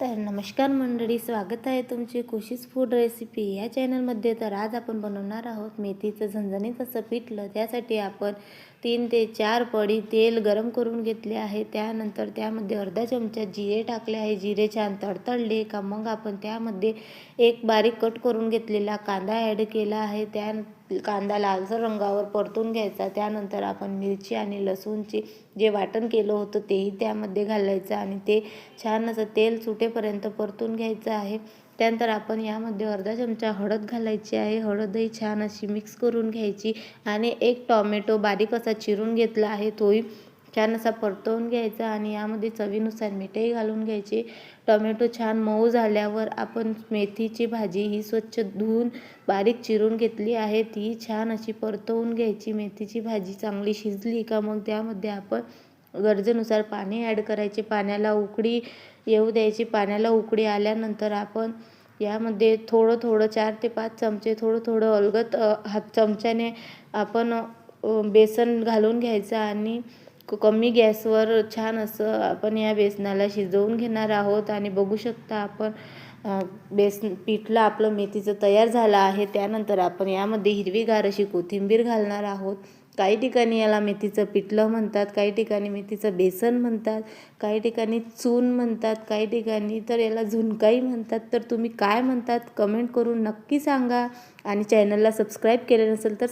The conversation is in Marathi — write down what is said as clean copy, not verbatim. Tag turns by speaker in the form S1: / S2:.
S1: तर नमस्कार मंडळी, स्वागत आहे तुमचे खुशीज फूड रेसिपी या चॅनलमध्ये। तर आज आपण बनवणार आहोत मेथीचं झणझणीत असं पिठलं। त्यासाठी आपण 3 ते 4 पडी तेल गरम करून घेतले आहे। त्यानंतर त्यामध्ये अर्धा चमचा जिरे टाकले आहे। जिरे छान तडतडले का मग आपण त्यामध्ये एक बारीक कट करून घेतलेला कांदा ॲड केला आहे। त्या कांदा लालसर रंगावर परतून घ्यायचा। त्यानंतर आपण मिरची आणि लसूणचे जे वाटण केलं होतं तेही त्यामध्ये घालायचं आणि ते छान असं तेल सुटेपर्यंत परतून घ्यायचं आहे। त्यानंतर आपण यामध्ये अर्धा चमचा हळद घालायची आहे। हळदही छान अशी मिक्स करून घ्यायची आणि एक टोमॅटो बारीक असा चिरून घेतला आहे, तोही छान असा परतवून घ्यायचा आणि यामध्ये चवीनुसार मीठही घालून घ्यायचे। टोमॅटो छान मऊ झाल्यावर आपण मेथीची भाजी ही स्वच्छ धुवून बारीक चिरून घेतली आहे, ती छान अशी परतवून घ्यायची। मेथीची भाजी चांगली शिजली का मग त्यामध्ये आपण गरजेनुसार पाणी ॲड करायचे। पाण्याला उकळी येऊ द्यायची। पाण्याला उकळी आल्यानंतर आपण यामध्ये थोडं 4 ते 5 चमचे थोडं अलगद हात चमच्याने आपण बेसन घालून घ्यायचं आणि कमी गॅसवर छान असं आपण या बेसनाला शिजवून घेणार आहोत। आणि बघू शकता आपण बेसन पिठलं आपलं मेथीचं तयार झालं आहे। त्यानंतर आपण यामध्ये हिरवीगार अशी कोथिंबीर घालणार आहोत। काही ठिकाणी याला मेथीचं पिठलं म्हणतात, काही ठिकाणी मेथीचं बेसन म्हणतात, काही ठिकाणी चून म्हणतात, काही ठिकाणी तर याला झुणकाही म्हणतात। तर तुम्ही काय म्हणतात कमेंट करून नक्की सांगा आणि चॅनलला सबस्क्राईब केलं नसेल तर